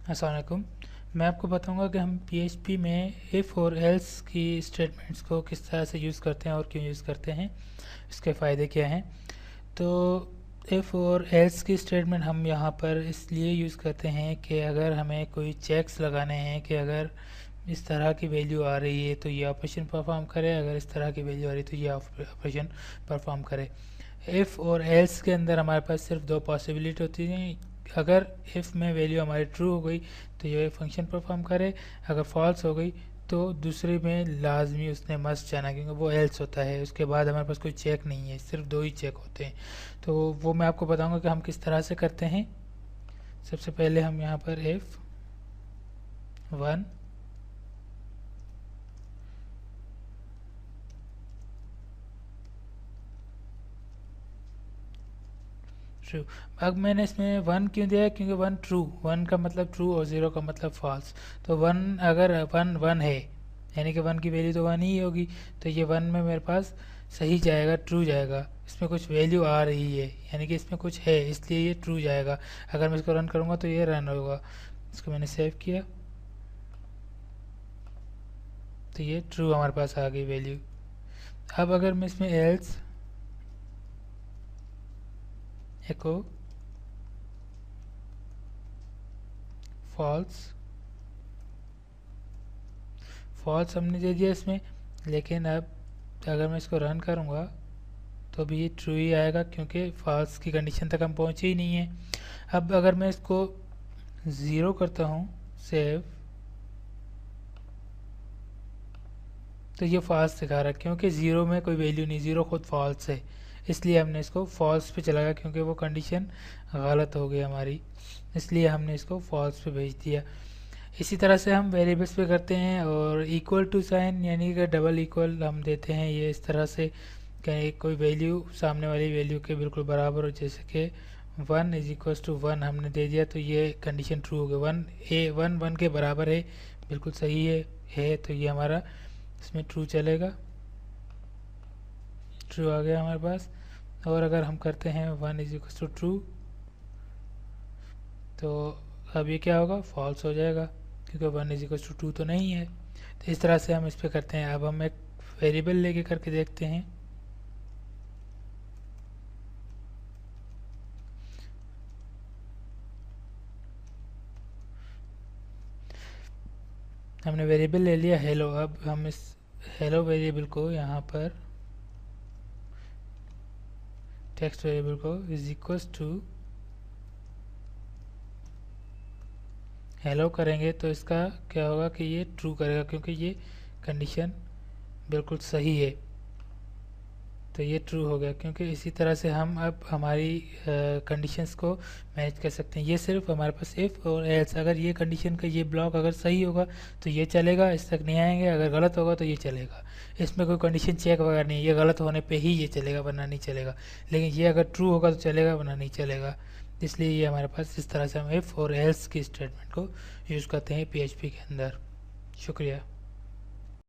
अस्सलाम वालेकुम। मैं आपको बताऊंगा कि हम PHP में इफ़ और एल्स की स्टेटमेंट्स को किस तरह से यूज़ करते हैं और क्यों यूज़ करते हैं, इसके फ़ायदे क्या हैं। तो इफ़ और एल्स की स्टेटमेंट हम यहाँ पर इसलिए यूज़ करते हैं कि अगर हमें कोई चेक्स लगाने हैं कि अगर इस तरह की वैल्यू आ रही है तो ये ऑपरेशन परफॉर्म करे, अगर इस तरह की वैल्यू आ रही है तो ये ऑपरेशन परफॉर्म करे। इफ़ और एल्स के अंदर हमारे पास सिर्फ दो पॉसिबिलिटी होती हैं। अगर इफ़ में वैल्यू हमारी ट्रू हो गई तो ये फंक्शन परफॉर्म करे, अगर फॉल्स हो गई तो दूसरे में लाजमी उसने मस्ट जाना, क्योंकि वो एल्स होता है। उसके बाद हमारे पास कोई चेक नहीं है, सिर्फ दो ही चेक होते हैं। तो वो मैं आपको बताऊंगा कि हम किस तरह से करते हैं। सबसे पहले हम यहाँ पर इफ़ 1 ट्रू। अब मैंने इसमें 1 क्यों दिया है, क्योंकि 1 ट्रू, 1 का मतलब ट्रू और 0 का मतलब फॉल्स। तो 1 अगर 1 है यानी कि 1 की वैल्यू तो 1 ही होगी, तो ये 1 में मेरे पास सही जाएगा, ट्रू जाएगा। इसमें कुछ वैल्यू आ रही है यानी कि इसमें कुछ है, इसलिए ये ट्रू जाएगा। अगर मैं इसको रन करूँगा तो ये रन होगा। इसको मैंने सेव किया तो ये ट्रू हमारे पास आ गई वैल्यू। अब अगर मैं इसमें एल्स एको फॉल्स हमने दे दिया इसमें, लेकिन अब अगर मैं इसको रन करूँगा तो भी ये ट्रू ही आएगा, क्योंकि फॉल्स की कंडीशन तक हम पहुँचे ही नहीं है। अब अगर मैं इसको 0 करता हूँ सेव, तो ये फॉल्स दिखा रहा है, क्योंकि 0 में कोई वैल्यू नहीं, 0 खुद फॉल्स है। इसलिए हमने इसको फॉल्स पे चलाया, क्योंकि वो कंडीशन गलत हो गई हमारी, इसलिए हमने इसको फॉल्स पे भेज दिया। इसी तरह से हम वेरिएबल्स पे करते हैं, और इक्वल टू साइन यानी कि डबल इक्वल हम देते हैं। ये इस तरह से कि कोई वैल्यू सामने वाली वैल्यू के बिल्कुल बराबर हो, जैसे कि 1 इज इक्वल टू 1 हमने दे दिया तो ये कंडीशन ट्रू हो गई। 1 के बराबर है, बिल्कुल सही है तो ये हमारा इसमें ट्रू चलेगा, ट्रू आ गया हमारे पास। और अगर हम करते हैं 1 इज इक्वल टू ट्रू, तो अब ये क्या होगा, फॉल्स हो जाएगा, क्योंकि 1 इज इक्वल टू 2 तो नहीं है। तो इस तरह से हम इस पर करते हैं। अब हम एक वेरिएबल लेके करके देखते हैं। हमने वेरिएबल ले लिया हेलो। अब हम इस हेलो वेरिएबल को यहाँ पर टेक्स्ट वेरिएबल को इज इक्वल टू हेलो करेंगे तो इसका क्या होगा कि ये ट्रू करेगा, क्योंकि ये कंडीशन बिल्कुल सही है, तो ये ट्रू हो गया। क्योंकि इसी तरह से हम अब हमारी कंडीशंस को मैनेज कर सकते हैं। ये सिर्फ हमारे पास इफ़ और एल्स, अगर ये कंडीशन का ये ब्लॉक अगर सही होगा तो ये चलेगा, इस तक नहीं आएंगे। अगर गलत होगा तो ये चलेगा। इसमें कोई कंडीशन चेक वगैरह नहीं, ये गलत होने पे ही ये चलेगा, वरना नहीं चलेगा। लेकिन ये अगर ट्रू होगा तो चलेगा, वरना नहीं चलेगा। इसलिए ये हमारे पास इस तरह से हम इफ़ और एल्स की स्टेटमेंट को यूज़ करते हैं PHP के अंदर। शुक्रिया।